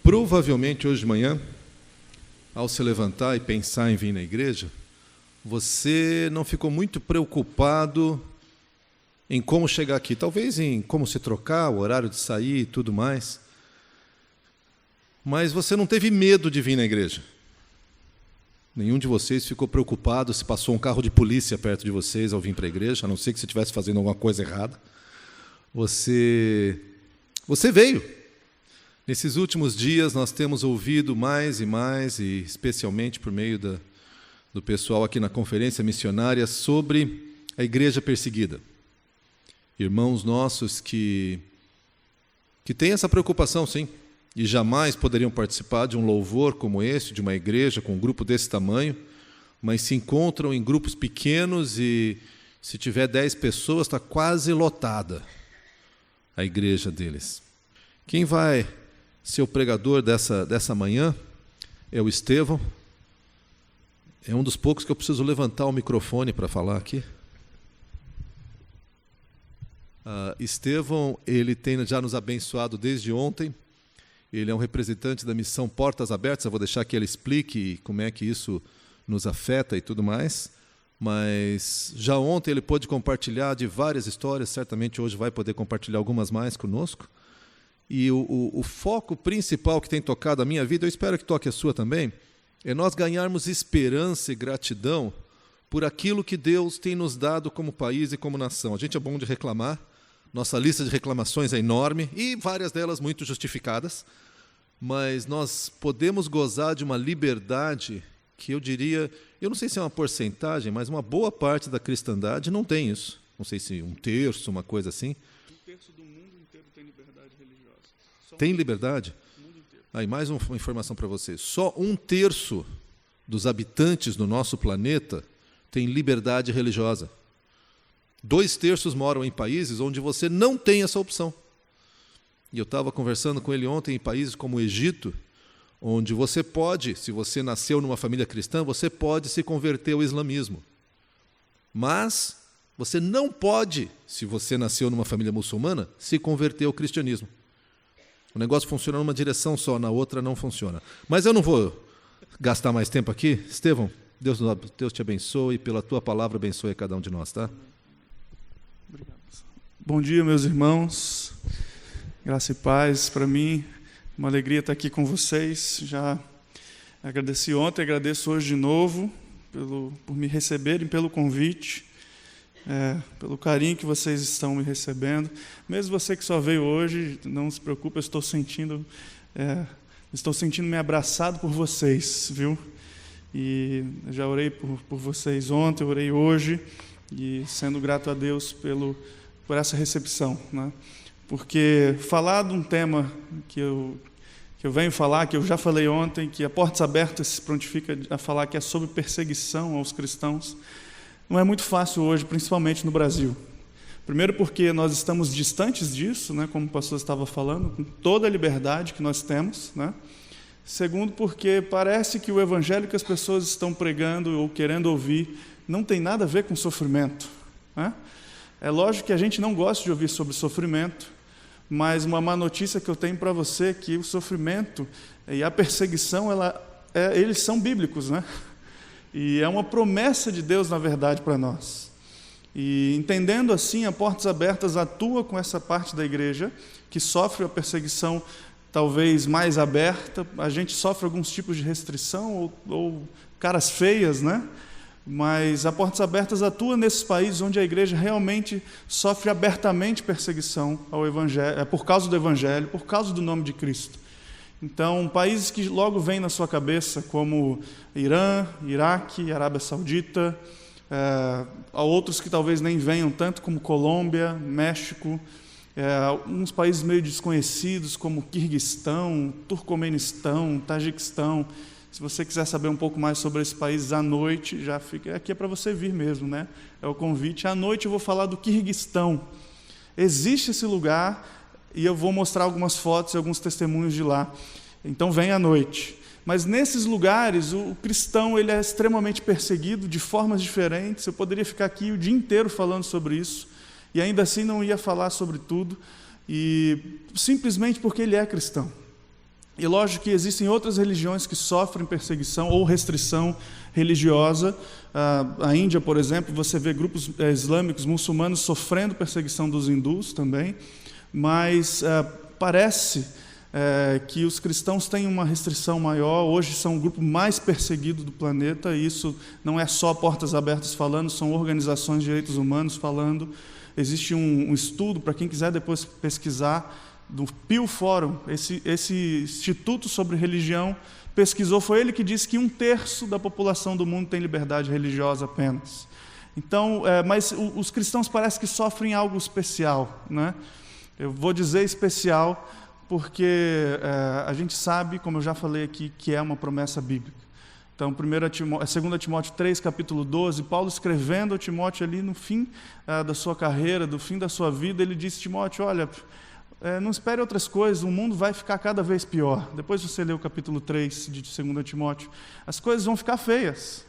Provavelmente hoje de manhã, ao se levantar e pensar em vir na igreja, você não ficou muito preocupado em como chegar aqui, talvez em como se trocar, o horário de sair e tudo mais, mas você não teve medo de vir na igreja. Nenhum de vocês ficou preocupado se passou um carro de polícia perto de vocês ao vir para a igreja, a não ser que você estivesse fazendo alguma coisa errada. Você veio. Nesses últimos dias, nós temos ouvido mais e mais, e especialmente por meio do pessoal aqui na conferência missionária, sobre a igreja perseguida. Irmãos nossos que têm essa preocupação, sim, e jamais poderiam participar de um louvor como esse, de uma igreja com um grupo desse tamanho, mas se encontram em grupos pequenos e, se tiver 10 pessoas, está quase lotada a igreja deles. Quem vai ser o pregador dessa manhã é o Estevão. É um dos poucos que eu preciso levantar o microfone para falar aqui. Estevão, ele tem já nos abençoado desde ontem. Ele é um representante da missão Portas Abertas. Eu vou deixar que ele explique como é que isso nos afeta e tudo mais. Mas já ontem ele pôde compartilhar de várias histórias. Certamente hoje vai poder compartilhar algumas mais conosco. E o foco principal que tem tocado a minha vida, eu espero que toque a sua também, é nós ganharmos esperança e gratidão por aquilo que Deus tem nos dado como país e como nação. A gente é bom de reclamar, nossa lista de reclamações é enorme, e várias delas muito justificadas, mas nós podemos gozar de uma liberdade que eu diria, eu não sei se é uma porcentagem, mas uma boa parte da cristandade não tem isso. Não sei se 1/3, uma coisa assim. 1/3 do mundo inteiro tem liberdade religiosa. Tem liberdade? O mundo inteiro. Aí, mais uma informação para vocês. Só 1/3 dos habitantes do nosso planeta tem liberdade religiosa. 2/3 moram em países onde você não tem essa opção. E eu estava conversando com ele ontem em países como o Egito, onde você pode, se você nasceu numa família cristã, você pode se converter ao islamismo. Mas você não pode, se você nasceu numa família muçulmana, se converter ao cristianismo. O negócio funciona numa direção só, na outra não funciona. Mas eu não vou gastar mais tempo aqui. Estevão, Deus te abençoe e pela tua palavra abençoe a cada um de nós, tá? Obrigado. Bom dia, meus irmãos. Graça e paz para mim. Uma alegria estar aqui com vocês. Já agradeci ontem, agradeço hoje de novo por me receberem, pelo convite, pelo carinho que vocês estão me recebendo. Mesmo você que só veio hoje, não se preocupe, eu estou sentindo-me abraçado por vocês, viu? E eu já orei por vocês ontem, orei hoje, e sendo grato a Deus por essa recepção, né? Porque falar de um tema que eu venho falar, que eu já falei ontem, que a Portas Abertas se prontifica a falar que é sobre perseguição aos cristãos, não é muito fácil hoje, principalmente no Brasil. Primeiro porque nós estamos distantes disso, né, como o pastor estava falando, com toda a liberdade que nós temos, né? Segundo porque parece que o evangelho que as pessoas estão pregando ou querendo ouvir não tem nada a ver com sofrimento, né? É lógico que a gente não gosta de ouvir sobre sofrimento, mas uma má notícia que eu tenho para você é que o sofrimento e a perseguição, eles são bíblicos, né? E é uma promessa de Deus, na verdade, para nós. E entendendo assim, a Portas Abertas atua com essa parte da igreja que sofre a perseguição talvez mais aberta. A gente sofre alguns tipos de restrição ou caras feias, né? Mas a Portas Abertas atua nesses países onde a igreja realmente sofre abertamente perseguição ao evangelho, por causa do evangelho, por causa do nome de Cristo. Então, países que logo vêm na sua cabeça, como Irã, Iraque, Arábia Saudita, há outros que talvez nem venham tanto, como Colômbia, México, uns países meio desconhecidos, como Quirguistão, Turcomenistão, Tajiquistão. Se você quiser saber um pouco mais sobre esses países à noite, já fica aqui, é para você vir mesmo, né? É o convite. À noite eu vou falar do Quirguistão. Existe esse lugar e eu vou mostrar algumas fotos e alguns testemunhos de lá. Então vem à noite. Mas nesses lugares o cristão ele é extremamente perseguido de formas diferentes. Eu poderia ficar aqui o dia inteiro falando sobre isso e ainda assim não ia falar sobre tudo, e simplesmente porque ele é cristão. E lógico que existem outras religiões que sofrem perseguição ou restrição religiosa. A Índia, por exemplo, você vê grupos islâmicos, muçulmanos, sofrendo perseguição dos hindus também, mas parece que os cristãos têm uma restrição maior. Hoje são o grupo mais perseguido do planeta, e isso não é só Portas Abertas falando, são organizações de direitos humanos falando. Existe um estudo, para quem quiser depois pesquisar, do Pew Forum, esse instituto sobre religião pesquisou, foi ele que disse que 1/3 da população do mundo tem liberdade religiosa apenas. Então, mas os cristãos parece que sofrem algo especial, né? Eu vou dizer especial porque a gente sabe, como eu já falei aqui, que é uma promessa bíblica. Então, 2 Timóteo 3, capítulo 12, Paulo escrevendo a Timóteo ali no fim da sua carreira, do fim da sua vida, ele disse: Timóteo, olha, não espere outras coisas, o mundo vai ficar cada vez pior. Depois você lê o capítulo 3 de 2 Timóteo, as coisas vão ficar feias.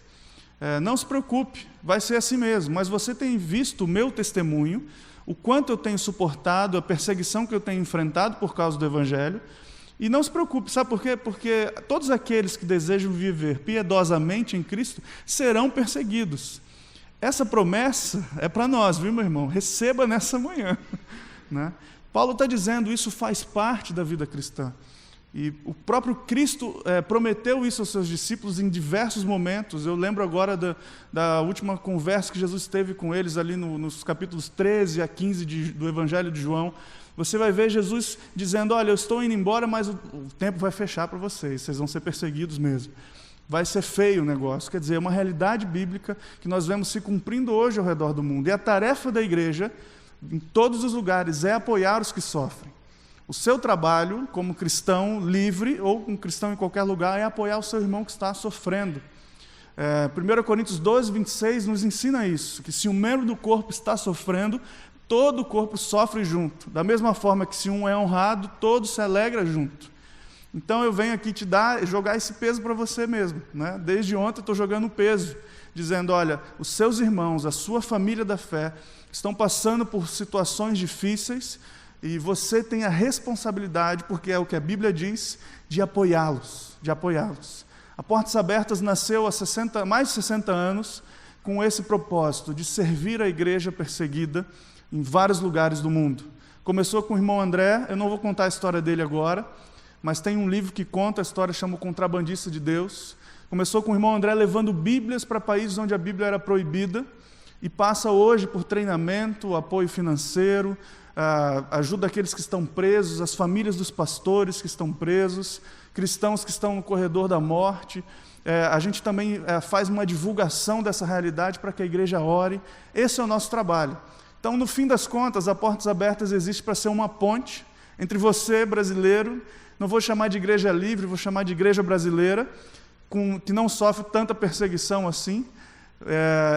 Não se preocupe, vai ser assim mesmo, mas você tem visto o meu testemunho, o quanto eu tenho suportado, a perseguição que eu tenho enfrentado por causa do Evangelho, e não se preocupe, sabe por quê? Porque todos aqueles que desejam viver piedosamente em Cristo serão perseguidos. Essa promessa é para nós, viu, meu irmão? Receba nessa manhã, né? Paulo está dizendo, isso faz parte da vida cristã. E o próprio Cristo prometeu isso aos seus discípulos em diversos momentos. Eu lembro agora da última conversa que Jesus teve com eles ali nos capítulos 13 a 15 do Evangelho de João. Você vai ver Jesus dizendo: olha, eu estou indo embora, mas o tempo vai fechar para vocês vão ser perseguidos mesmo. Vai ser feio o negócio. Quer dizer, é uma realidade bíblica que nós vemos se cumprindo hoje ao redor do mundo. E a tarefa da igreja, em todos os lugares, é apoiar os que sofrem. O seu trabalho, como cristão livre, ou um cristão em qualquer lugar, é apoiar o seu irmão que está sofrendo. 1 Coríntios 12, 26 nos ensina isso, que se um membro do corpo está sofrendo, todo o corpo sofre junto. Da mesma forma que se um é honrado, todo se alegra junto. Então eu venho aqui jogar esse peso para você mesmo, né? Desde ontem eu estou jogando peso, dizendo: olha, os seus irmãos, a sua família da fé, estão passando por situações difíceis, e você tem a responsabilidade, porque é o que a Bíblia diz, de apoiá-los, A Portas Abertas nasceu há mais de 60 anos com esse propósito de servir a igreja perseguida em vários lugares do mundo. Começou com o irmão André, eu não vou contar a história dele agora, mas tem um livro que conta a história, chama O Contrabandista de Deus. Começou com o irmão André levando Bíblias para países onde a Bíblia era proibida, e passa hoje por treinamento, apoio financeiro, ajuda aqueles que estão presos, as famílias dos pastores que estão presos, cristãos que estão no corredor da morte. A gente também faz uma divulgação dessa realidade para que a igreja ore. Esse é o nosso trabalho. Então, no fim das contas, a Portas Abertas existe para ser uma ponte entre você, brasileiro, não vou chamar de igreja livre, vou chamar de igreja brasileira, que não sofre tanta perseguição assim,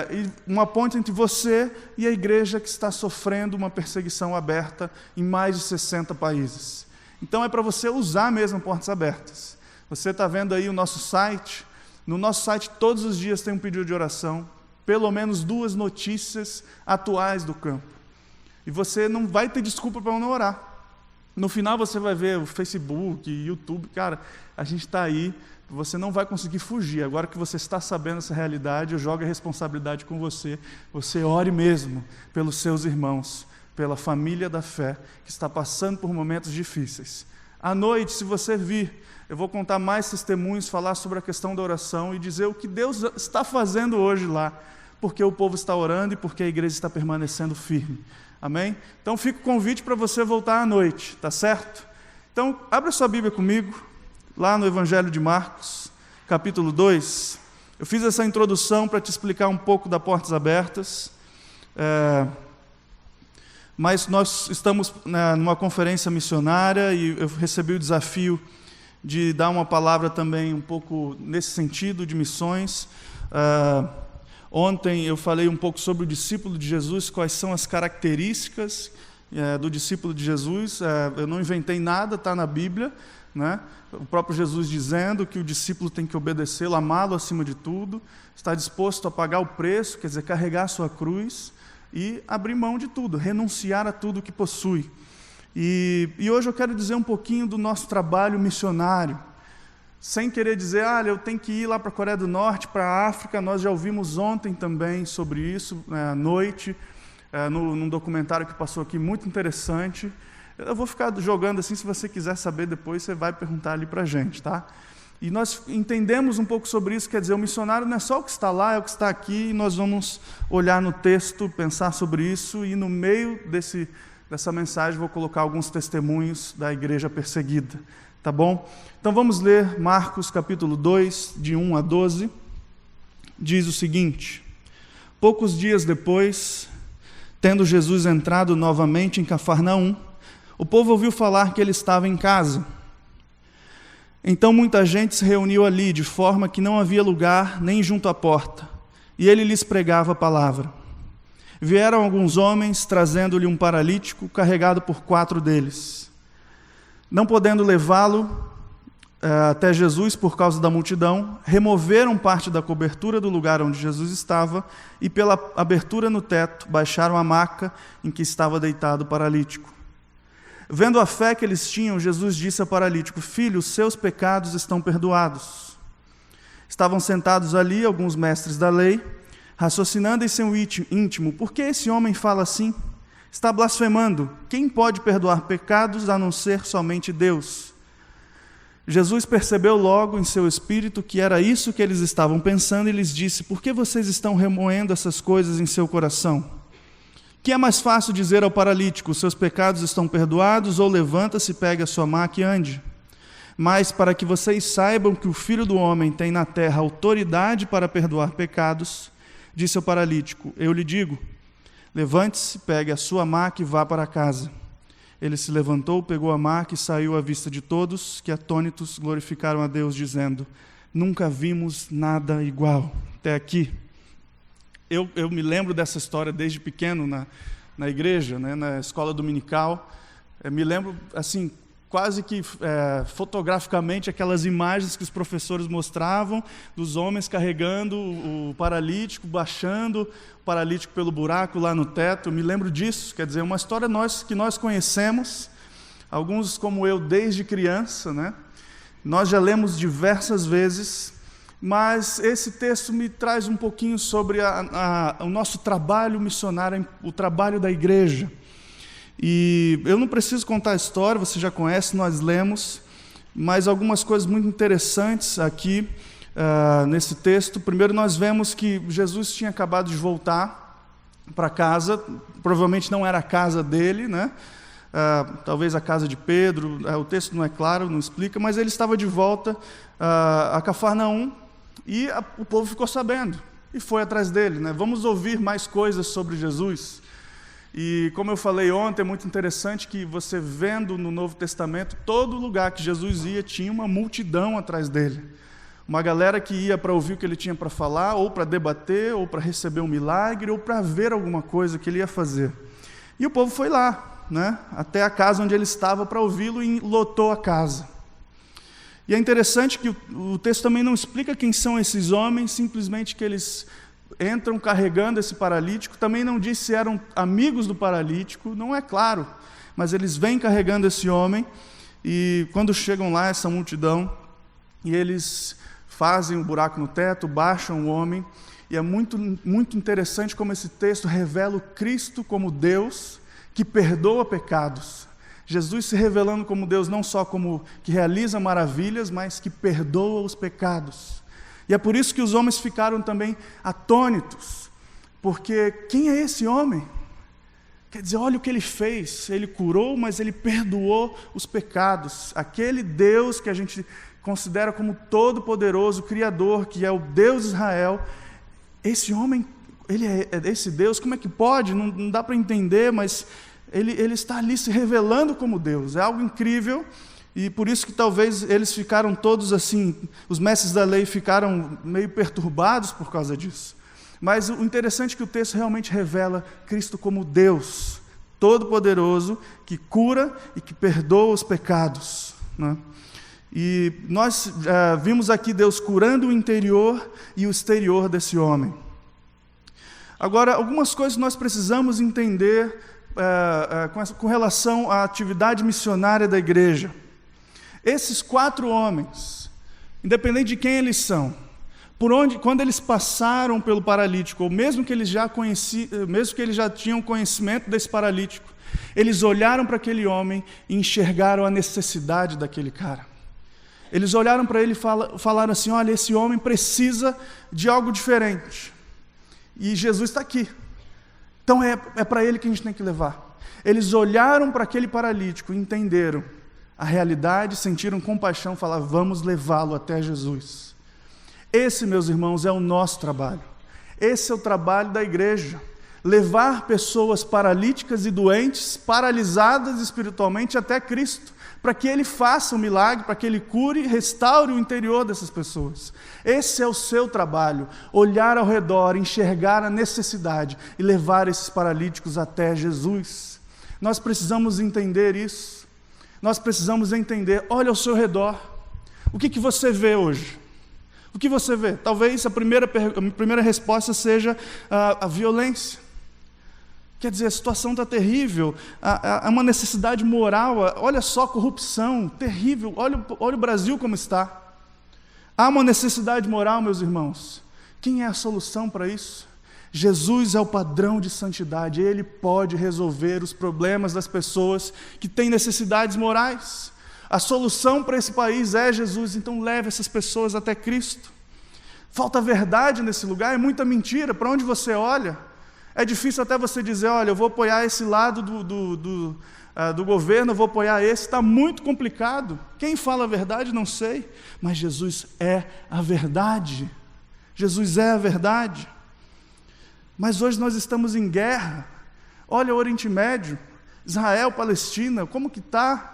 e uma ponte entre você e a igreja que está sofrendo uma perseguição aberta em mais de 60 países. Então é para você usar mesmo Portas Abertas. Você está vendo aí o nosso site. No nosso site todos os dias tem um pedido de oração, pelo menos 2 notícias atuais do campo. E você não vai ter desculpa para não orar. No final você vai ver o Facebook, YouTube, cara, a gente está aí, você não vai conseguir fugir. Agora que você está sabendo essa realidade, eu jogo a responsabilidade com você. Você ore mesmo pelos seus irmãos, pela família da fé, que está passando por momentos difíceis. À noite, se você vir, eu vou contar mais testemunhos, falar sobre a questão da oração e dizer o que Deus está fazendo hoje lá, porque o povo está orando e porque a igreja está permanecendo firme. Amém? Então fica o convite para você voltar à noite, tá certo? Então, abra sua Bíblia comigo, lá no Evangelho de Marcos, capítulo 2. Eu fiz essa introdução para te explicar um pouco da Portas Abertas, mas nós estamos numa conferência missionária e eu recebi o desafio de dar uma palavra também um pouco nesse sentido de missões. Ontem eu falei um pouco sobre o discípulo de Jesus, quais são as características do discípulo de Jesus. Eu não inventei nada, está na Bíblia, né? O próprio Jesus dizendo que o discípulo tem que obedecê-lo, amá-lo acima de tudo, estar disposto a pagar o preço, quer dizer, carregar a sua cruz e abrir mão de tudo, renunciar a tudo que possui. E hoje eu quero dizer um pouquinho do nosso trabalho missionário, sem querer dizer, eu tenho que ir lá para a Coreia do Norte, para a África. Nós já ouvimos ontem também sobre isso, à noite, num documentário que passou aqui, muito interessante. Eu vou ficar jogando assim, se você quiser saber depois, você vai perguntar ali para a gente, tá? E nós entendemos um pouco sobre isso, quer dizer, o missionário não é só o que está lá, é o que está aqui, e nós vamos olhar no texto, pensar sobre isso, e no meio dessa mensagem vou colocar alguns testemunhos da igreja perseguida, tá bom? Então vamos ler Marcos capítulo 2, de 1 a 12, diz o seguinte: poucos dias depois, tendo Jesus entrado novamente em Cafarnaum, o povo ouviu falar que ele estava em casa. Então muita gente se reuniu ali, de forma que não havia lugar nem junto à porta, e ele lhes pregava a palavra. Vieram alguns homens, trazendo-lhe um paralítico, carregado por 4 deles. Não podendo levá-lo até Jesus por causa da multidão, removeram parte da cobertura do lugar onde Jesus estava, e pela abertura no teto, baixaram a maca em que estava deitado o paralítico. Vendo a fé que eles tinham, Jesus disse ao paralítico: filho, os seus pecados estão perdoados. Estavam sentados ali alguns mestres da lei, raciocinando em seu íntimo: por que esse homem fala assim? Está blasfemando. Quem pode perdoar pecados a não ser somente Deus? Jesus percebeu logo em seu espírito que era isso que eles estavam pensando e lhes disse: por que vocês estão remoendo essas coisas em seu coração? Que é mais fácil dizer ao paralítico: seus pecados estão perdoados, ou levanta-se, pegue a sua maca e ande? Mas para que vocês saibam que o Filho do Homem tem na terra autoridade para perdoar pecados, disse ao paralítico: eu lhe digo, levante-se, pegue a sua maca e vá para casa. Ele se levantou, pegou a maca e saiu à vista de todos, que atônitos glorificaram a Deus, dizendo: nunca vimos nada igual. Até aqui. Eu me lembro dessa história desde pequeno na igreja, né, na escola dominical. Me lembro, assim, quase que fotograficamente, aquelas imagens que os professores mostravam dos homens carregando o paralítico, baixando o paralítico pelo buraco lá no teto. Eu me lembro disso, quer dizer, uma história que nós conhecemos, alguns como eu desde criança, né? Nós já lemos diversas vezes. Mas esse texto me traz um pouquinho sobre o nosso trabalho missionário, o trabalho da igreja. E eu não preciso contar a história, você já conhece, nós lemos, mas algumas coisas muito interessantes aqui nesse texto. Primeiro, nós vemos que Jesus tinha acabado de voltar para casa, provavelmente não era a casa dele, né? Talvez a casa de Pedro, o texto não é claro, não explica, mas ele estava de volta a Cafarnaum. E o povo ficou sabendo e foi atrás dele, né? Vamos ouvir mais coisas sobre Jesus. E como eu falei ontem, é muito interessante que você vendo no Novo Testamento, todo lugar que Jesus ia tinha uma multidão atrás dele. Uma galera que ia para ouvir o que ele tinha para falar, ou para debater, ou para receber um milagre, ou para ver alguma coisa que ele ia fazer. E o povo foi lá, né? Até a casa onde ele estava para ouvi-lo, e lotou a casa. E é interessante que o texto também não explica quem são esses homens, simplesmente que eles entram carregando esse paralítico. Também não diz se eram amigos do paralítico, não é claro. Mas eles vêm carregando esse homem, e quando chegam lá, essa multidão, e eles fazem um buraco no teto, baixam o homem, e é muito, muito interessante como esse texto revela o Cristo como Deus que perdoa pecados. Jesus se revelando como Deus, não só como que realiza maravilhas, mas que perdoa os pecados. E é por isso que os homens ficaram também atônitos, porque quem é esse homem? Quer dizer, olha o que ele fez, ele curou, mas ele perdoou os pecados. Aquele Deus que a gente considera como todo-poderoso, Criador, que é o Deus de Israel, esse homem, ele é esse Deus, como é que pode? Não dá para entender, mas ele está ali se revelando como Deus, é algo incrível, e por isso que talvez eles ficaram todos assim, os mestres da lei ficaram meio perturbados por causa disso. Mas o interessante é que o texto realmente revela Cristo como Deus, todo-poderoso, que cura e que perdoa os pecados, né? E nós vimos aqui Deus curando o interior e o exterior desse homem. Agora, algumas coisas nós precisamos entender com relação à atividade missionária da igreja. Esses 4 homens, independente de quem eles são, quando eles passaram pelo paralítico, ou mesmo que eles já tinham conhecimento desse paralítico, eles olharam para aquele homem e enxergaram a necessidade daquele cara. Eles olharam para ele e falaram assim: olha, esse homem precisa de algo diferente. E Jesus está aqui. Então é para ele que a gente tem que levar. Eles olharam para aquele paralítico e entenderam a realidade, sentiram compaixão, falaram: vamos levá-lo até Jesus. Esse, meus irmãos, é o nosso trabalho. Esse é o trabalho da igreja. Levar pessoas paralíticas e doentes, paralisadas espiritualmente, até Cristo, para que Ele faça um milagre, para que Ele cure e restaure o interior dessas pessoas. Esse é o seu trabalho, olhar ao redor, enxergar a necessidade e levar esses paralíticos até Jesus. Nós precisamos entender isso. Nós precisamos entender, olha ao seu redor. O que você vê hoje? O que você vê? Talvez a primeira resposta seja a violência. Quer dizer, a situação está terrível, há uma necessidade moral, olha só a corrupção, terrível, olha o Brasil como está. Há uma necessidade moral, meus irmãos. Quem é a solução para isso? Jesus é o padrão de santidade, Ele pode resolver os problemas das pessoas que têm necessidades morais. A solução para esse país é Jesus, então leve essas pessoas até Cristo. Falta verdade nesse lugar, é muita mentira, para onde você olha. É difícil até você dizer: olha, eu vou apoiar esse lado do governo, eu vou apoiar esse, está muito complicado. Quem fala a verdade, não sei, mas Jesus é a verdade. Jesus é a verdade. Mas hoje nós estamos em guerra. Olha o Oriente Médio, Israel, Palestina, como que está?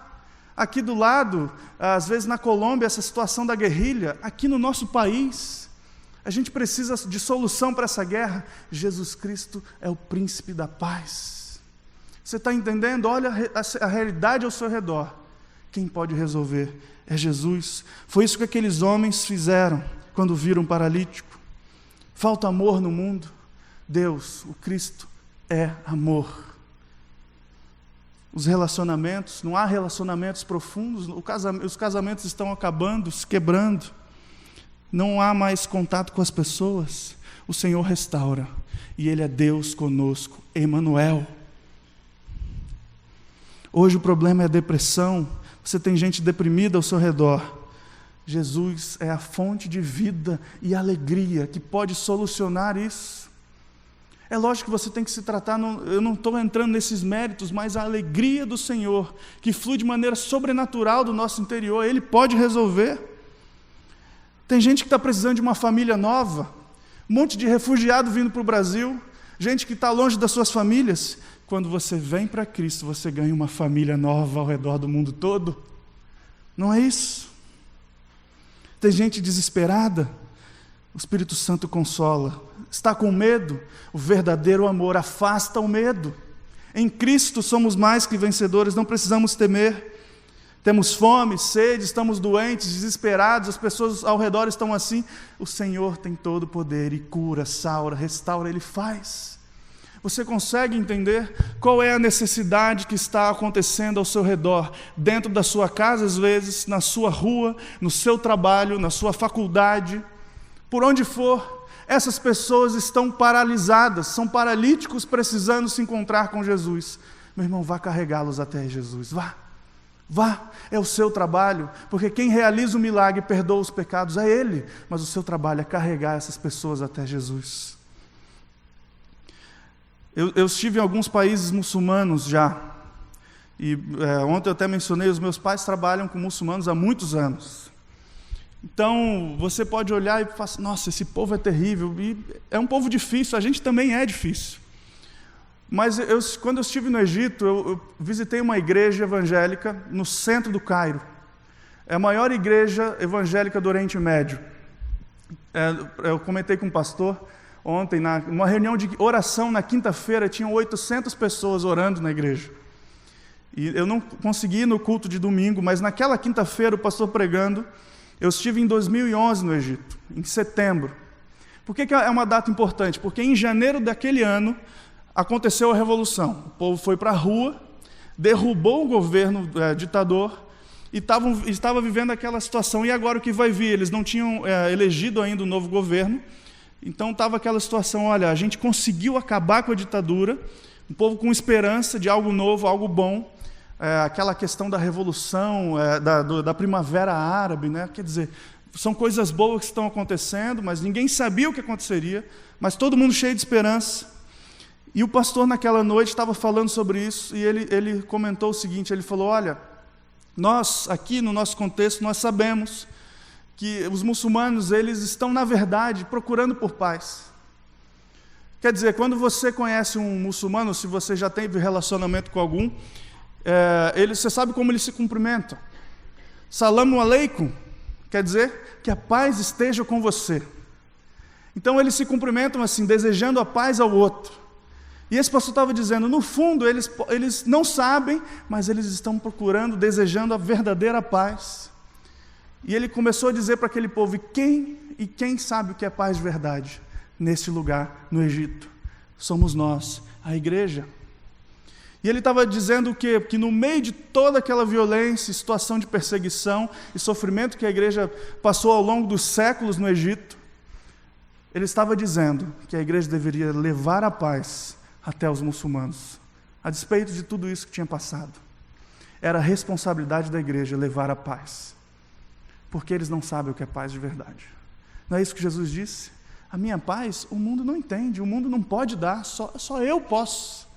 Aqui do lado, às vezes na Colômbia, essa situação da guerrilha, aqui no nosso país, a gente precisa de solução para essa guerra. Jesus Cristo é o príncipe da paz. Você está entendendo? Olha a realidade ao seu redor. Quem pode resolver é Jesus. Foi isso que aqueles homens fizeram quando viram um paralítico. Falta amor no mundo. Deus, o Cristo, é amor. Os relacionamentos, não há relacionamentos profundos, os casamentos estão acabando, se quebrando, não há mais contato com as pessoas. O Senhor restaura, e Ele é Deus conosco, Emanuel. Hoje o problema é a depressão, você tem gente deprimida ao seu redor. Jesus é a fonte de vida e alegria que pode solucionar isso. É lógico que você tem que se tratar, eu não estou entrando nesses méritos, mas a alegria do Senhor, que flui de maneira sobrenatural do nosso interior, Ele pode resolver. Tem gente que está precisando de uma família nova, um monte de refugiado vindo para o Brasil, gente que está longe das suas famílias. Quando você vem para Cristo, você ganha uma família nova ao redor do mundo todo. Não é isso? Tem gente desesperada, o Espírito Santo consola. Está com medo? O verdadeiro amor afasta o medo. Em Cristo somos mais que vencedores, não precisamos temer. Temos fome, sede, estamos doentes, desesperados, as pessoas ao redor estão assim. O Senhor tem todo o poder e cura, sara, restaura, Ele faz. Você consegue entender qual é a necessidade que está acontecendo ao seu redor, dentro da sua casa, às vezes, na sua rua, no seu trabalho, na sua faculdade, por onde for. Essas pessoas estão paralisadas, são paralíticos precisando se encontrar com Jesus. Meu irmão, vá carregá-los até Jesus, vá, é o seu trabalho, porque quem realiza o milagre e perdoa os pecados é Ele, mas o seu trabalho é carregar essas pessoas até Jesus. Eu estive em alguns países muçulmanos já, e ontem eu até mencionei, os meus pais trabalham com muçulmanos há muitos anos. Então, você pode olhar e falar assim: nossa, esse povo é terrível, e é um povo difícil, a gente também é difícil. Mas quando eu estive no Egito, eu visitei uma igreja evangélica no centro do Cairo. É a maior igreja evangélica do Oriente Médio. Eu comentei com um pastor ontem, numa reunião de oração na quinta-feira, tinham 800 pessoas orando na igreja. E eu não consegui ir no culto de domingo, mas naquela quinta-feira, o pastor pregando. Eu estive em 2011 no Egito, em setembro. Por que é uma data importante? Porque em janeiro daquele ano, aconteceu a revolução. O povo foi para a rua, derrubou o governo ditador e estava vivendo aquela situação. E agora o que vai vir? Eles não tinham elegido ainda um novo governo, então estava aquela situação, olha, a gente conseguiu acabar com a ditadura, um povo com esperança de algo novo, algo bom, aquela questão da revolução, da primavera árabe, né? Quer dizer, são coisas boas que estão acontecendo, mas ninguém sabia o que aconteceria, mas todo mundo cheio de esperança. E o pastor naquela noite estava falando sobre isso, e ele comentou o seguinte, ele falou, olha, nós aqui no nosso contexto, nós sabemos que os muçulmanos, eles estão na verdade procurando por paz. Quer dizer, quando você conhece um muçulmano, se você já teve relacionamento com algum, você sabe como eles se cumprimentam. Salamu aleikum, quer dizer que a paz esteja com você. Então eles se cumprimentam assim, desejando a paz ao outro. E esse pastor estava dizendo, no fundo eles não sabem, mas eles estão procurando, desejando a verdadeira paz. E ele começou a dizer para aquele povo, e quem sabe o que é paz de verdade? Nesse lugar, no Egito, somos nós, a igreja. E ele estava dizendo que no meio de toda aquela violência, situação de perseguição e sofrimento que a igreja passou ao longo dos séculos no Egito, ele estava dizendo que a igreja deveria levar a paz até os muçulmanos, a despeito de tudo isso que tinha passado. Era a responsabilidade da igreja levar a paz, porque eles não sabem o que é paz de verdade. Não é isso que Jesus disse? A minha paz, o mundo não entende, o mundo não pode dar, só eu posso.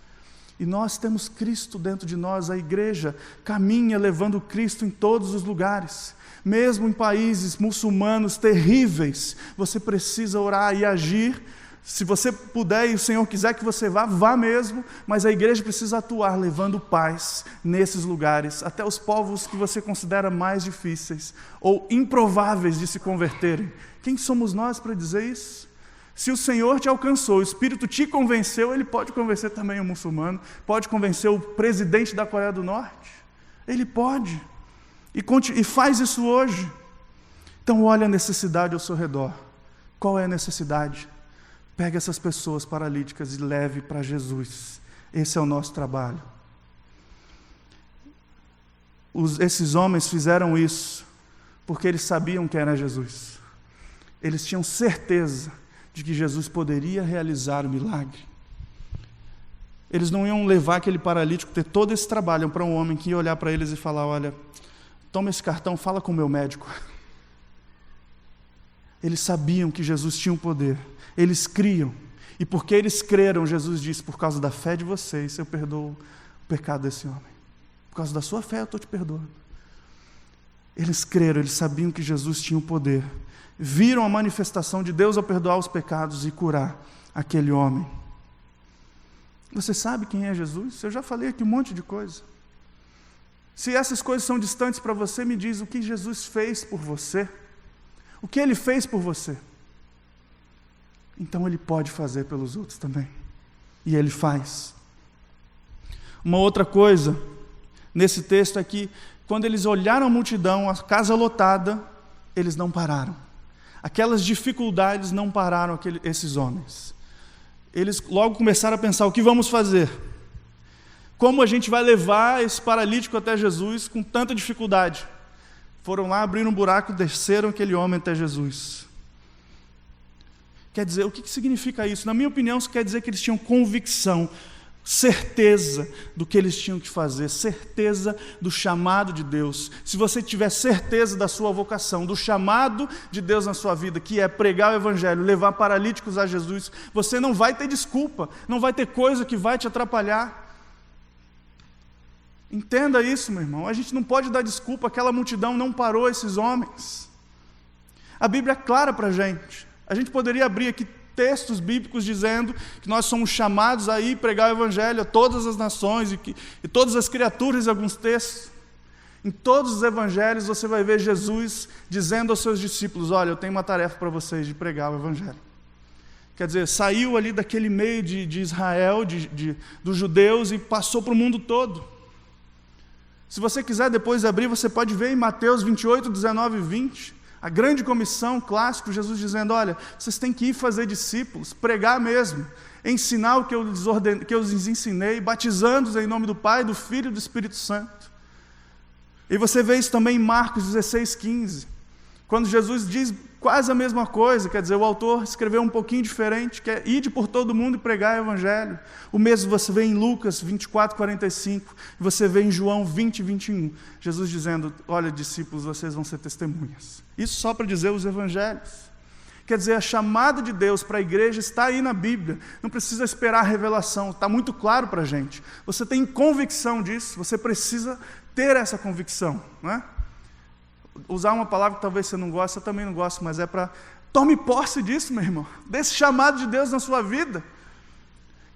E nós temos Cristo dentro de nós, a igreja caminha levando Cristo em todos os lugares. Mesmo em países muçulmanos terríveis, você precisa orar e agir. Se você puder e o Senhor quiser que você vá mesmo, mas a igreja precisa atuar levando paz nesses lugares, até os povos que você considera mais difíceis ou improváveis de se converterem. Quem somos nós para dizer isso? Se o Senhor te alcançou, o Espírito te convenceu, Ele pode convencer também o muçulmano, pode convencer o presidente da Coreia do Norte. Ele pode, e faz isso hoje. Então olha a necessidade ao seu redor. Qual é a necessidade? Pegue essas pessoas paralíticas e leve para Jesus. Esse é o nosso trabalho. Esses homens fizeram isso porque eles sabiam quem era Jesus. Eles tinham certeza de que Jesus poderia realizar o milagre. Eles não iam levar aquele paralítico, ter todo esse trabalho para um homem que ia olhar para eles e falar, olha, toma esse cartão, fala com o meu médico. Eles sabiam que Jesus tinha um poder. Eles criam. E porque eles creram, Jesus disse, por causa da fé de vocês, eu perdoo o pecado desse homem. Por causa da sua fé, eu estou te perdoando. Eles creram, eles sabiam que Jesus tinha o poder. Viram a manifestação de Deus ao perdoar os pecados e curar aquele homem. Você sabe quem é Jesus? Eu já falei aqui um monte de coisa. Se essas coisas são distantes para você, me diz o que Jesus fez por você. O que Ele fez por você. Então Ele pode fazer pelos outros também. E Ele faz. Uma outra coisa, nesse texto aqui, quando eles olharam a multidão, a casa lotada, eles não pararam. Aquelas dificuldades não pararam esses homens. Eles logo começaram a pensar, o que vamos fazer? Como a gente vai levar esse paralítico até Jesus com tanta dificuldade? Foram lá, abriram um buraco, desceram aquele homem até Jesus. Quer dizer, o que significa isso? Na minha opinião, isso quer dizer que eles tinham convicção, certeza do que eles tinham que fazer, certeza do chamado de Deus. Se você tiver certeza da sua vocação, do chamado de Deus na sua vida, que é pregar o Evangelho, levar paralíticos a Jesus, você não vai ter desculpa, não vai ter coisa que vai te atrapalhar. Entenda isso, meu irmão. A gente não pode dar desculpa, aquela multidão não parou esses homens. A Bíblia é clara para a gente. A gente poderia abrir aqui textos bíblicos dizendo que nós somos chamados a ir pregar o Evangelho a todas as nações e todas as criaturas, em alguns textos. Em todos os Evangelhos você vai ver Jesus dizendo aos seus discípulos, olha, eu tenho uma tarefa para vocês de pregar o Evangelho. Quer dizer, saiu ali daquele meio de Israel, dos judeus e passou para o mundo todo. Se você quiser depois abrir, você pode ver em Mateus 28, 19 e 20, a grande comissão, clássico, Jesus dizendo, olha, vocês têm que ir fazer discípulos, pregar mesmo. ensinar o que eu lhes ensinei, batizando-os em nome do Pai, do Filho e do Espírito Santo. E você vê isso também em Marcos 16:15, quando Jesus diz quase a mesma coisa, quer dizer, o autor escreveu um pouquinho diferente, que é ide por todo mundo e pregar o Evangelho. O mesmo você vê em Lucas 24:45, e você vê em João 20:21, Jesus dizendo, olha, discípulos, vocês vão ser testemunhas. Isso só para dizer os Evangelhos. Quer dizer, a chamada de Deus para a igreja está aí na Bíblia, não precisa esperar a revelação, está muito claro para a gente. Você tem convicção disso, você precisa ter essa convicção, não é? Usar uma palavra que talvez você não goste, eu também não gosto, mas é para... Tome posse disso, meu irmão, desse chamado de Deus na sua vida,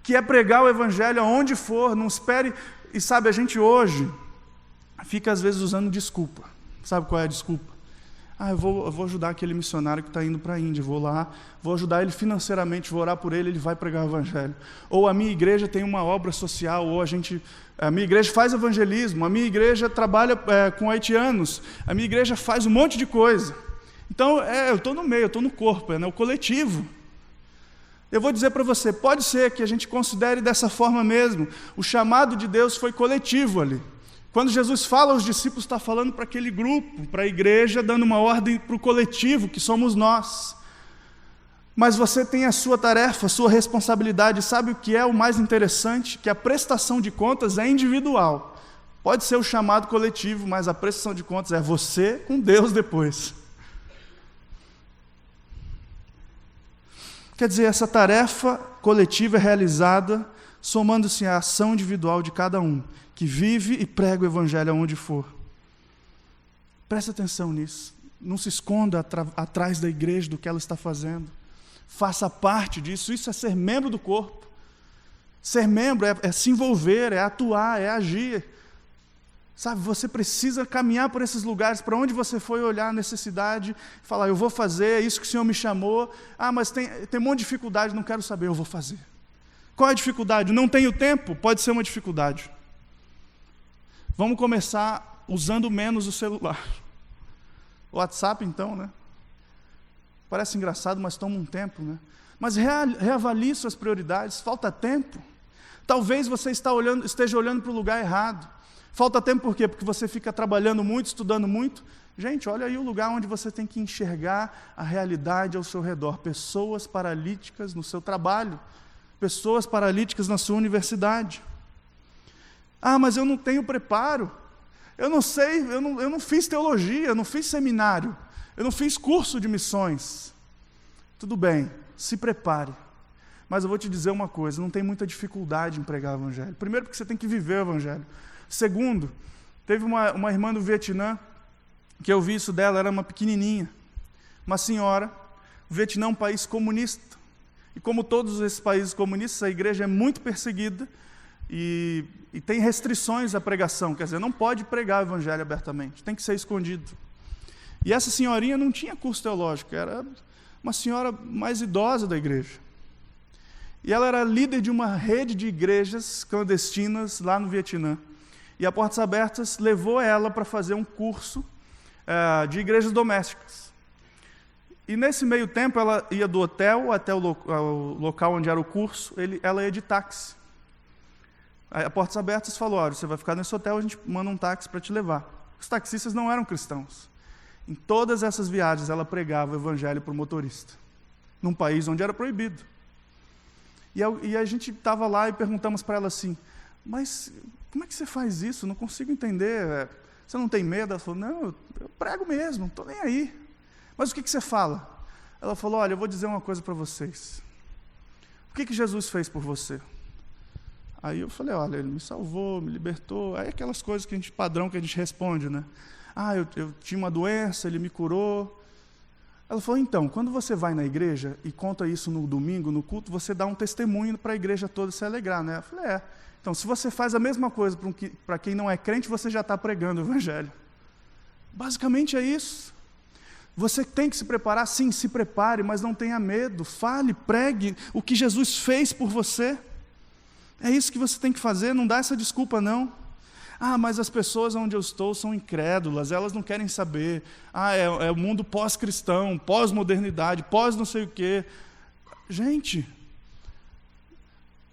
que é pregar o Evangelho aonde for, não espere... E sabe, a gente hoje fica às vezes usando desculpa. Sabe qual é a desculpa? Eu vou ajudar aquele missionário que está indo para a Índia, vou lá, vou ajudar ele financeiramente, vou orar por ele, ele vai pregar o Evangelho. Ou a minha igreja tem uma obra social, ou a minha igreja faz evangelismo, a minha igreja trabalha com haitianos, a minha igreja faz um monte de coisa. Então, eu estou no meio, eu estou no corpo, o coletivo. Eu vou dizer para você, pode ser que a gente considere dessa forma mesmo, o chamado de Deus foi coletivo ali. Quando Jesus fala aos discípulos, está falando para aquele grupo, para a igreja, dando uma ordem para o coletivo, que somos nós. Mas você tem a sua tarefa, a sua responsabilidade. Sabe o que é o mais interessante? Que a prestação de contas é individual. Pode ser o chamado coletivo, mas a prestação de contas é você com Deus depois. Quer dizer, essa tarefa coletiva é realizada somando-se à ação individual de cada um, que vive e prega o Evangelho aonde for. Preste atenção nisso. Não se esconda atrás da igreja do que ela está fazendo. Faça parte disso. Isso é ser membro do corpo. Ser membro é se envolver, é atuar, é agir. Sabe, você precisa caminhar por esses lugares, para onde você foi olhar a necessidade, falar, eu vou fazer, é isso que o Senhor me chamou. Mas tem um monte de dificuldade, não quero saber, eu vou fazer. Qual é a dificuldade? Não tenho tempo? Pode ser uma dificuldade. Vamos começar usando menos o celular. O WhatsApp, então, né? Parece engraçado, mas toma um tempo, né? Mas reavalie suas prioridades. Falta tempo. Talvez você esteja olhando para o lugar errado. Falta tempo por quê? Porque você fica trabalhando muito, estudando muito. Gente, olha aí o lugar onde você tem que enxergar a realidade ao seu redor. Pessoas paralíticas no seu trabalho. Pessoas paralíticas na sua universidade. Mas eu não tenho preparo. Eu não sei, eu não fiz teologia, eu não fiz seminário, eu não fiz curso de missões. Tudo bem, se prepare. Mas eu vou te dizer uma coisa, não tem muita dificuldade em pregar o Evangelho. Primeiro, porque você tem que viver o Evangelho. Segundo, teve uma irmã do Vietnã, que eu vi isso dela, era uma pequenininha, uma senhora. O Vietnã é um país comunista. E como todos esses países comunistas, a igreja é muito perseguida e tem restrições à pregação. Quer dizer, não pode pregar o Evangelho abertamente, tem que ser escondido. E essa senhorinha não tinha curso teológico, era uma senhora mais idosa da igreja. E ela era líder de uma rede de igrejas clandestinas lá no Vietnã. E a Portas Abertas levou ela para fazer um curso de igrejas domésticas. E nesse meio tempo, ela ia do hotel até o local onde era o curso, ela ia de táxi. Aí a Portas Abertas falou, olha, você vai ficar nesse hotel, a gente manda um táxi para te levar. Os taxistas não eram cristãos. Em todas essas viagens, ela pregava o Evangelho para o motorista, num país onde era proibido. E a gente estava lá e perguntamos para ela assim, mas como é que você faz isso? Não consigo entender. Você não tem medo? Ela falou, não, eu prego mesmo, não estou nem aí. Mas o que você fala? Ela falou, olha, eu vou dizer uma coisa para vocês. O que Jesus fez por você? Aí eu falei, olha, ele me salvou, me libertou. Aí aquelas coisas padrão que a gente responde, né? Eu tinha uma doença, ele me curou. Ela falou, então, quando você vai na igreja e conta isso no domingo, no culto, você dá um testemunho para a igreja toda se alegrar, né? Eu falei, Então, se você faz a mesma coisa para quem não é crente, você já está pregando o Evangelho. Basicamente é isso. Você tem que se preparar, sim, se prepare, mas não tenha medo. Fale, pregue o que Jesus fez por você. É isso que você tem que fazer, não dá essa desculpa, não. Mas as pessoas onde eu estou são incrédulas, elas não querem saber. É o mundo pós-cristão, pós-modernidade, pós não sei o quê. Gente,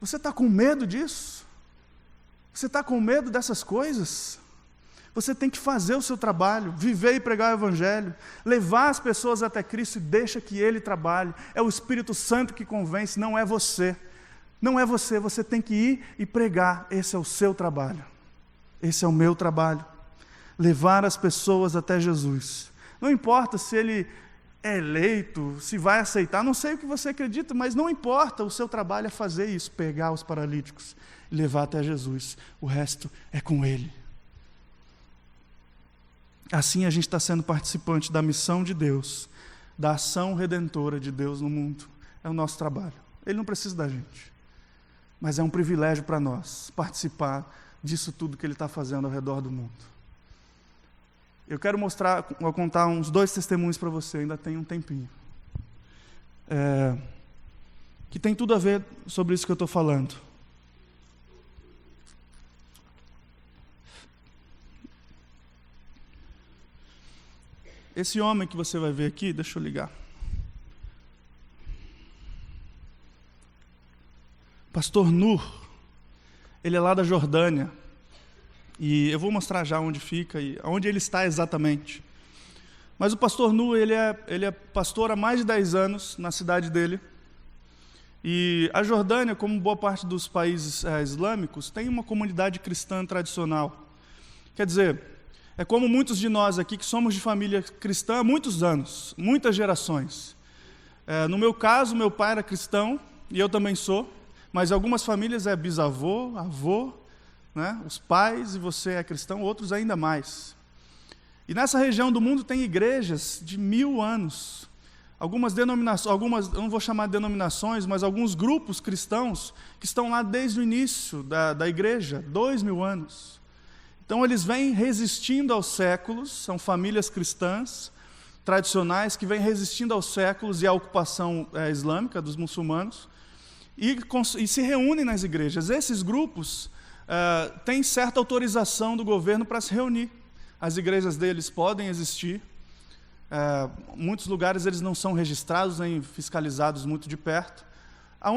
Você está com medo disso? Você está com medo dessas coisas? Você tem que fazer o seu trabalho, viver e pregar o Evangelho, levar as pessoas até Cristo e deixa que Ele trabalhe. É o Espírito Santo que convence, não é você. Não é você, você tem que ir e pregar. Esse é o seu trabalho. Esse é o meu trabalho. Levar as pessoas até Jesus. Não importa se Ele é eleito, se vai aceitar, não sei o que você acredita, mas não importa, o seu trabalho é fazer isso, pegar os paralíticos e levar até Jesus. O resto é com Ele. Assim a gente está sendo participante da missão de Deus, da ação redentora de Deus no mundo. É o nosso trabalho. Ele não precisa da gente. Mas é um privilégio para nós participar disso tudo que Ele está fazendo ao redor do mundo. Eu quero contar uns 2 testemunhos para você, ainda tem um tempinho. Que tem tudo a ver sobre isso que eu estou falando. Esse homem que você vai ver aqui, deixa eu ligar. Pastor Nur, ele é lá da Jordânia. E eu vou mostrar já onde fica e onde ele está exatamente. Mas o pastor Nur, ele é pastor há mais de 10 anos na cidade dele. E a Jordânia, como boa parte dos países islâmicos, tem uma comunidade cristã tradicional. Quer dizer, é como muitos de nós aqui que somos de família cristã há muitos anos, muitas gerações. No meu caso, meu pai era cristão, e eu também sou, mas algumas famílias é bisavô, avô, né? Os pais, e você é cristão, outros ainda mais. E nessa região do mundo tem igrejas de 1000 anos. Algumas denominações, eu não vou chamar de denominações, mas alguns grupos cristãos que estão lá desde o início da igreja, 2000 anos. Então eles vêm resistindo aos séculos, são famílias cristãs tradicionais que vêm resistindo aos séculos e à ocupação islâmica dos muçulmanos e se reúnem nas igrejas. Esses grupos têm certa autorização do governo para se reunir. As igrejas deles podem existir. Muitos lugares eles não são registrados nem fiscalizados muito de perto. As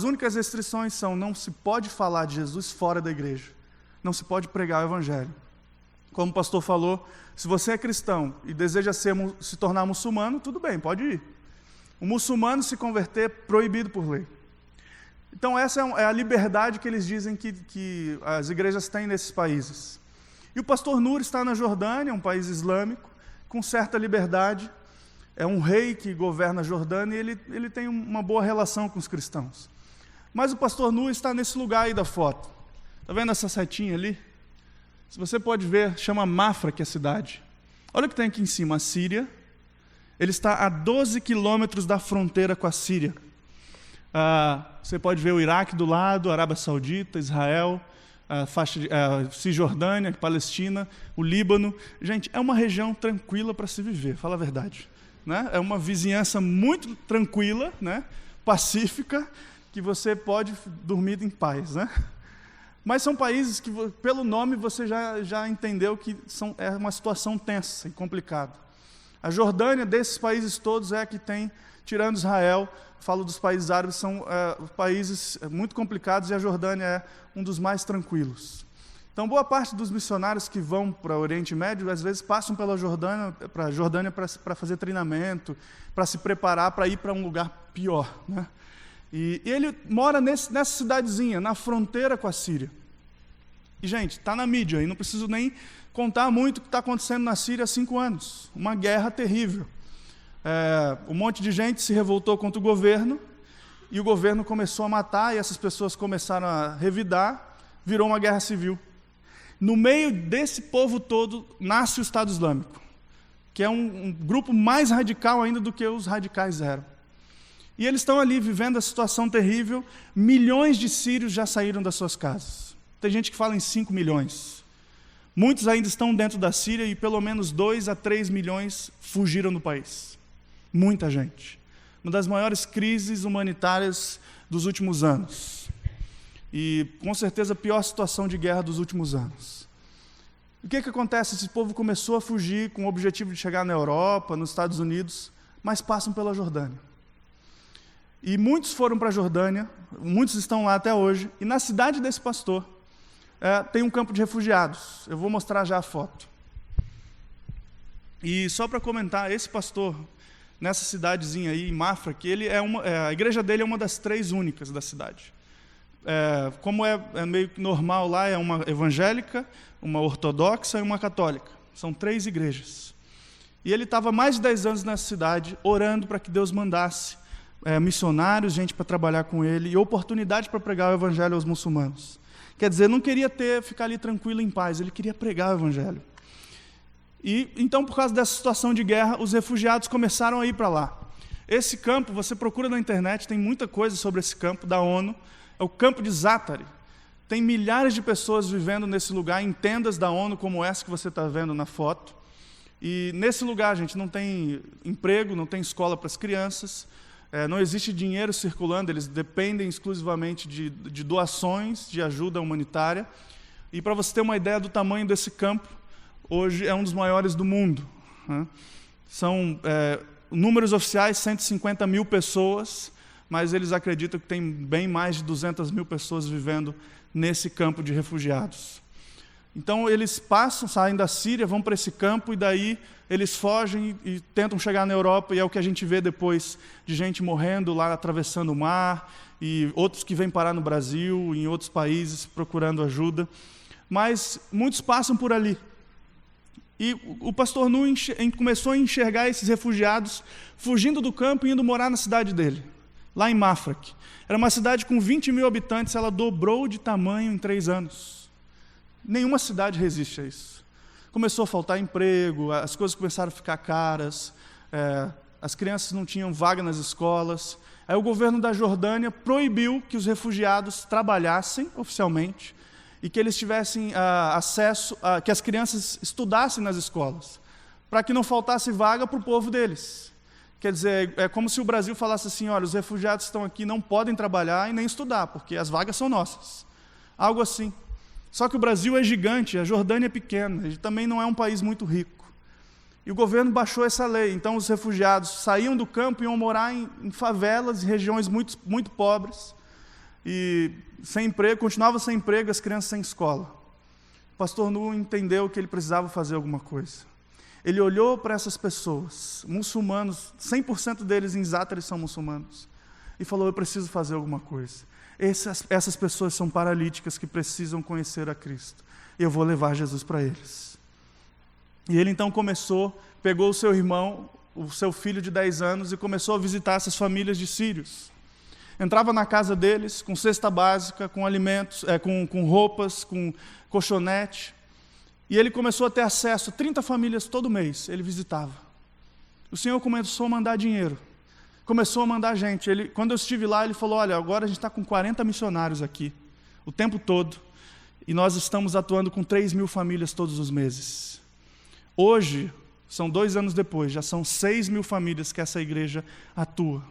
únicas restrições são: não se pode falar de Jesus fora da igreja. Não se pode pregar o Evangelho. Como o pastor falou, se você é cristão e deseja se tornar muçulmano, tudo bem, pode ir. O muçulmano se converter é proibido por lei. Então essa é a liberdade que eles dizem que as igrejas têm nesses países. E o pastor Nur está na Jordânia, um país islâmico, com certa liberdade. É um rei que governa a Jordânia e ele tem uma boa relação com os cristãos. Mas o pastor Nur está nesse lugar aí da foto. Está vendo essa setinha ali? Se você pode ver, chama Mafra, que é a cidade. Olha o que tem aqui em cima, a Síria. Ele está a 12 quilômetros da fronteira com a Síria. Você pode ver o Iraque do lado, a Arábia Saudita, Israel, Cisjordânia, Palestina, o Líbano. Gente, é uma região tranquila para se viver, fala a verdade. Né? É uma vizinhança muito tranquila, né? Pacífica, que você pode dormir em paz, né? Mas são países que, pelo nome, você já entendeu que é uma situação tensa e complicada. A Jordânia, desses países todos, é a que tem, tirando Israel, falo dos países árabes, são países muito complicados e a Jordânia é um dos mais tranquilos. Então, boa parte dos missionários que vão para o Oriente Médio, às vezes passam pela Jordânia para fazer treinamento, para se preparar para ir para um lugar pior, né? E ele mora nessa cidadezinha, na fronteira com a Síria. E, gente, está na mídia, e não preciso nem contar muito o que está acontecendo na Síria há 5 anos. Uma guerra terrível. Um monte de gente se revoltou contra o governo, e o governo começou a matar, e essas pessoas começaram a revidar, virou uma guerra civil. No meio desse povo todo, nasce o Estado Islâmico, que é um grupo mais radical ainda do que os radicais eram. E eles estão ali vivendo a situação terrível. Milhões de sírios já saíram das suas casas. Tem gente que fala em 5 milhões. Muitos ainda estão dentro da Síria e pelo menos 2 a 3 milhões fugiram do país. Muita gente. Uma das maiores crises humanitárias dos últimos anos. E, com certeza, a pior situação de guerra dos últimos anos. O que acontece? Esse povo começou a fugir com o objetivo de chegar na Europa, nos Estados Unidos, mas passam pela Jordânia. E muitos foram para a Jordânia, muitos estão lá até hoje, e na cidade desse pastor tem um campo de refugiados. Eu vou mostrar já a foto. E só para comentar, esse pastor, nessa cidadezinha aí, em Mafraq, a igreja dele é uma das 3 únicas da cidade. Como é meio que normal lá, é uma evangélica, uma ortodoxa e uma católica. São 3 igrejas. E ele estava mais de 10 anos nessa cidade, orando para que Deus mandasse missionários, gente para trabalhar com ele, e oportunidade para pregar o evangelho aos muçulmanos. Quer dizer, não queria ficar ali tranquilo em paz, ele queria pregar o evangelho. E então, por causa dessa situação de guerra, os refugiados começaram a ir para lá. Esse campo, você procura na internet, tem muita coisa sobre esse campo da ONU, é o campo de Zaatari. Tem milhares de pessoas vivendo nesse lugar, em tendas da ONU, como essa que você está vendo na foto. E nesse lugar, gente, não tem emprego, não tem escola para as crianças, não existe dinheiro circulando, eles dependem exclusivamente de doações, de ajuda humanitária. E para você ter uma ideia do tamanho desse campo, hoje é um dos maiores do mundo. São números oficiais, 150 mil pessoas, mas eles acreditam que tem bem mais de 200 mil pessoas vivendo nesse campo de refugiados. Então eles saem da Síria, vão para esse campo e daí eles fogem e tentam chegar na Europa, e é o que a gente vê depois de gente morrendo lá, atravessando o mar, e outros que vêm parar no Brasil, em outros países, procurando ajuda. Mas muitos passam por ali. E o pastor Nu começou a enxergar esses refugiados fugindo do campo e indo morar na cidade dele, lá em Mafraq. Era uma cidade com 20 mil habitantes, ela dobrou de tamanho em 3 anos. Nenhuma cidade resiste a isso. Começou a faltar emprego, as coisas começaram a ficar caras, as crianças não tinham vaga nas escolas. Aí o governo da Jordânia proibiu que os refugiados trabalhassem oficialmente e que eles tivessem acesso, que as crianças estudassem nas escolas, para que não faltasse vaga para o povo deles. Quer dizer, é como se o Brasil falasse assim, olha, os refugiados estão aqui, não podem trabalhar e nem estudar, porque as vagas são nossas. Algo assim. Só que o Brasil é gigante, a Jordânia é pequena, e também não é um país muito rico. E o governo baixou essa lei, então os refugiados saíam do campo e iam morar em favelas, em regiões muito, muito pobres, e sem emprego, continuava sem emprego, as crianças sem escola. O pastor Nu entendeu que ele precisava fazer alguma coisa. Ele olhou para essas pessoas, muçulmanos, 100% deles em Zaatari são muçulmanos, e falou, eu preciso fazer alguma coisa. Essas pessoas são paralíticas que precisam conhecer a Cristo. Eu vou levar Jesus para eles. E ele então pegou o seu irmão, o seu filho de 10 anos, e começou a visitar essas famílias de sírios. Entrava na casa deles com cesta básica, com alimentos, com roupas, com colchonete. E ele começou a ter acesso a 30 famílias todo mês, ele visitava. O Senhor começou a mandar dinheiro. Começou a mandar gente. Quando eu estive lá, ele falou, olha, agora a gente está com 40 missionários aqui, o tempo todo, e nós estamos atuando com 3 mil famílias todos os meses. Hoje, são 2 anos depois, já são 6 mil famílias que essa igreja atua.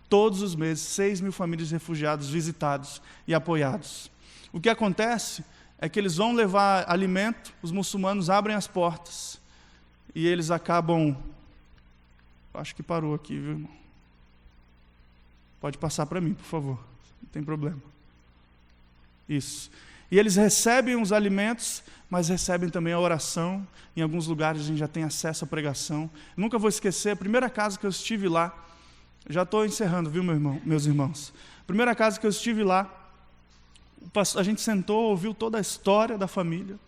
Todos os meses, 6 mil famílias de refugiados visitados e apoiados. O que acontece é que eles vão levar alimento, os muçulmanos abrem as portas, e eles acabam... Acho que parou aqui, viu, irmão? Pode passar para mim, por favor. Não tem problema. Isso. E eles recebem os alimentos, mas recebem também a oração. Em alguns lugares a gente já tem acesso à pregação. Nunca vou esquecer, a primeira casa que eu estive lá, já estou encerrando, viu, meus irmãos? A primeira casa que eu estive lá, a gente sentou, ouviu toda a história da família.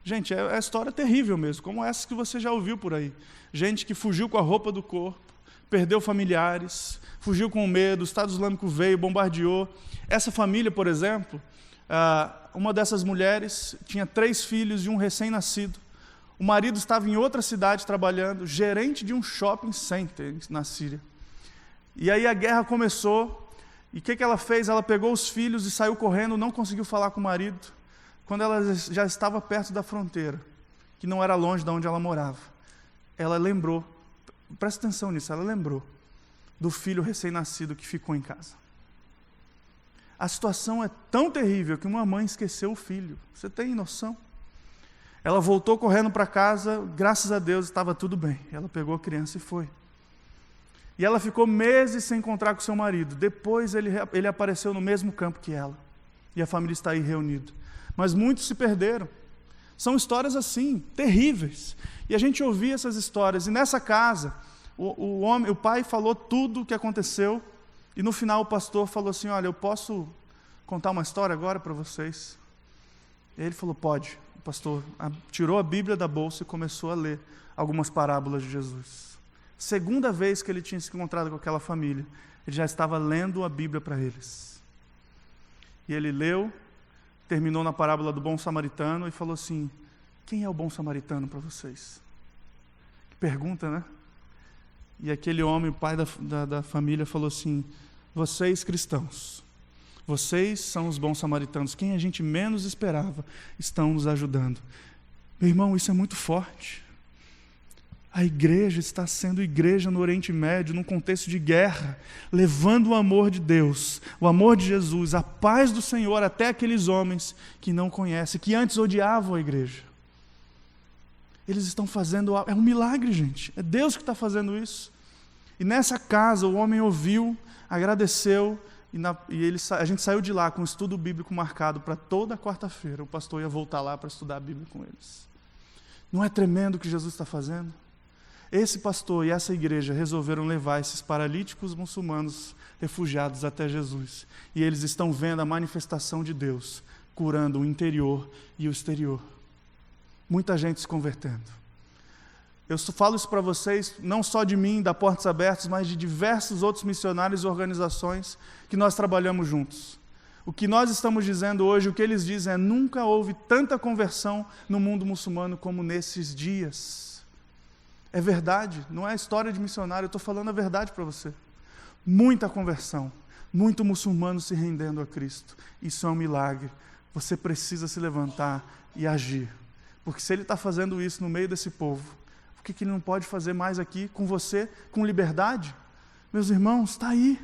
Gente, é a história terrível mesmo, como essa que você já ouviu por aí. Gente que fugiu com a roupa do corpo, perdeu familiares, fugiu com medo, o Estado Islâmico veio, bombardeou. Essa família, por exemplo, uma dessas mulheres tinha 3 filhos e um recém-nascido. O marido estava em outra cidade trabalhando, gerente de um shopping center na Síria. E aí a guerra começou, e o que ela fez? Ela pegou os filhos e saiu correndo, não conseguiu falar com o marido. Quando ela já estava perto da fronteira, que não era longe de onde ela morava, ela lembrou, presta atenção nisso, ela lembrou do filho recém-nascido que ficou em casa. A situação é tão terrível que uma mãe esqueceu o filho. Você tem noção? Ela voltou correndo para casa, graças a Deus estava tudo bem. Ela pegou a criança e foi. E ela ficou meses sem encontrar com seu marido. Depois ele apareceu no mesmo campo que ela. E a família está aí reunida. Mas muitos se perderam. São histórias assim, terríveis. E a gente ouvia essas histórias. E nessa casa, o pai falou tudo o que aconteceu. E no final o pastor falou assim, olha, eu posso contar uma história agora para vocês? E ele falou, pode. O pastor tirou a Bíblia da bolsa e começou a ler algumas parábolas de Jesus. Segunda vez que ele tinha se encontrado com aquela família, ele já estava lendo a Bíblia para eles. E ele leu, terminou na parábola do bom samaritano e falou assim, quem é o bom samaritano para vocês? Que pergunta, né? E aquele homem, o pai da família, falou assim, vocês cristãos, vocês são os bons samaritanos, quem a gente menos esperava estão nos ajudando. Meu irmão, isso é muito forte. A igreja está sendo igreja no Oriente Médio, num contexto de guerra, levando o amor de Deus, o amor de Jesus, a paz do Senhor até aqueles homens que não conhecem, que antes odiavam a igreja. Eles estão fazendo, é um milagre, gente, é Deus que está fazendo isso. E nessa casa o homem ouviu, agradeceu, a gente saiu de lá com um estudo bíblico marcado para toda quarta-feira. O pastor ia voltar lá para estudar a Bíblia com eles. Não é tremendo o que Jesus está fazendo? Esse pastor e essa igreja resolveram levar esses paralíticos muçulmanos refugiados até Jesus. E eles estão vendo a manifestação de Deus, curando o interior e o exterior. Muita gente se convertendo. Eu falo isso para vocês, não só de mim, da Portas Abertas, mas de diversos outros missionários e organizações que nós trabalhamos juntos. O que nós estamos dizendo hoje, o que eles dizem é, nunca houve tanta conversão no mundo muçulmano como nesses dias. É verdade, não é história de missionário, eu estou falando a verdade para você. Muita conversão, muito muçulmano se rendendo a Cristo. Isso é um milagre. Você precisa se levantar e agir. Porque se Ele está fazendo isso no meio desse povo, por que Ele não pode fazer mais aqui com você, com liberdade? Meus irmãos, está aí.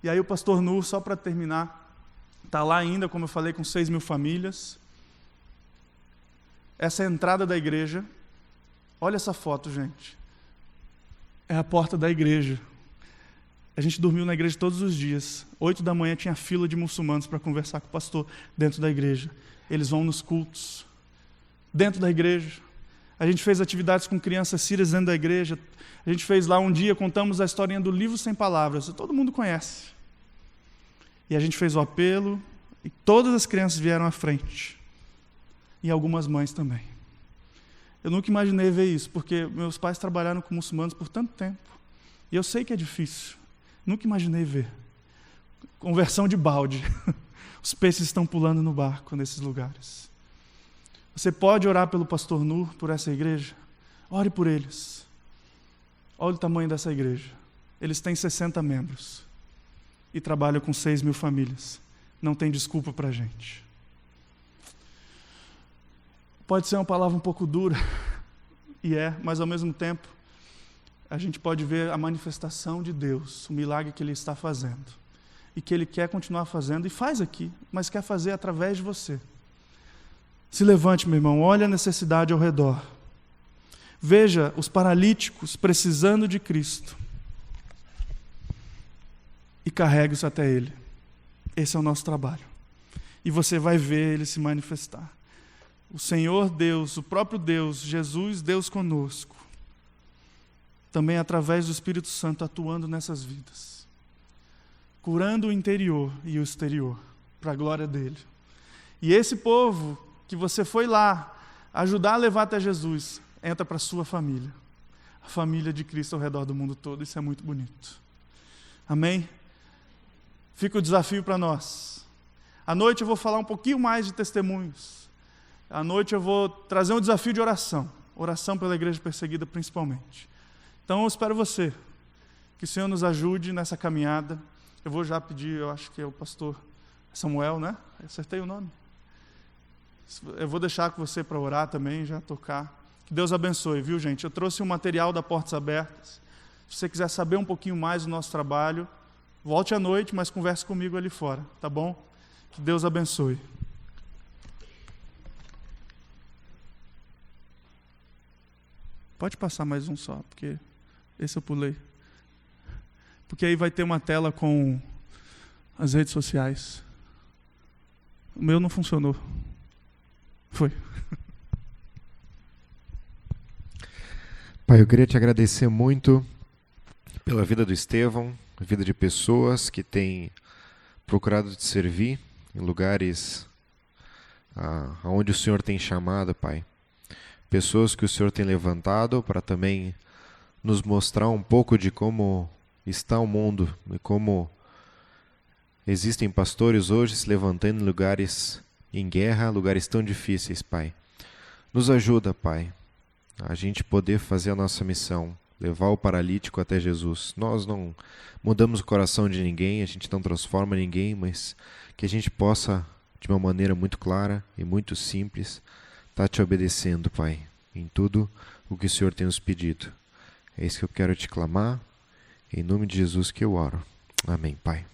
E aí o pastor Nur, só para terminar, está lá ainda, como eu falei, com 6.000 famílias. Essa é a entrada da igreja. Olha essa foto, gente. É a porta da igreja. A gente dormiu na igreja todos os dias. 8 da manhã tinha fila de muçulmanos para conversar com o pastor dentro da igreja. Eles vão nos cultos, dentro da igreja. A gente fez atividades com crianças sírias dentro da igreja. A gente fez lá um dia, contamos a historinha do livro sem palavras. Todo mundo conhece. E a gente fez o apelo, e todas as crianças vieram à frente. E algumas mães também. Eu nunca imaginei ver isso, porque meus pais trabalharam com muçulmanos por tanto tempo. E eu sei que é difícil. Nunca imaginei ver. Conversão de balde. Os peixes estão pulando no barco nesses lugares. Você pode orar pelo pastor Nur, por essa igreja? Ore por eles. Olha o tamanho dessa igreja. Eles têm 60 membros. E trabalham com 6.000 famílias. Não tem desculpa para a gente. Pode ser uma palavra um pouco dura, mas ao mesmo tempo, a gente pode ver a manifestação de Deus, o milagre que Ele está fazendo. E que Ele quer continuar fazendo, e faz aqui, mas quer fazer através de você. Se levante, meu irmão, olhe a necessidade ao redor. Veja os paralíticos precisando de Cristo. E carregue-os até Ele. Esse é o nosso trabalho. E você vai ver Ele se manifestar. O Senhor Deus, o próprio Deus, Jesus, Deus conosco, também através do Espírito Santo atuando nessas vidas, curando o interior e o exterior, para a glória dEle. E esse povo que você foi lá ajudar a levar até Jesus, entra para a sua família, a família de Cristo ao redor do mundo todo. Isso é muito bonito. Amém? Fica o desafio para nós. À noite eu vou falar um pouquinho mais de testemunhos. À noite eu vou trazer um desafio de oração. Oração pela igreja perseguida principalmente. Então eu espero você. Que o Senhor nos ajude nessa caminhada. Eu vou já pedir, eu acho que é o pastor Samuel, né? Acertei o nome? Eu vou deixar com você para orar também, já tocar. Que Deus abençoe, viu, gente? Eu trouxe um material da Portas Abertas. Se você quiser saber um pouquinho mais do nosso trabalho, volte à noite, mas converse comigo ali fora, tá bom? Que Deus abençoe. Pode passar mais um só, porque esse eu pulei. porque aí vai ter uma tela com as redes sociais. O meu não funcionou. Foi. Pai, eu queria te agradecer muito pela vida do Estevão, a vida de pessoas que têm procurado te servir em lugares aonde o Senhor tem chamado, Pai. Pessoas que o Senhor tem levantado para também nos mostrar um pouco de como está o mundo e como existem pastores hoje se levantando em lugares em guerra, lugares tão difíceis, Pai. Nos ajuda, Pai, a gente poder fazer a nossa missão, levar o paralítico até Jesus. Nós não mudamos o coração de ninguém, a gente não transforma ninguém, mas que a gente possa, de uma maneira muito clara e muito simples, estar te obedecendo, Pai, em tudo o que o Senhor tem nos pedido. É isso que eu quero te clamar, em nome de Jesus que eu oro. Amém, Pai.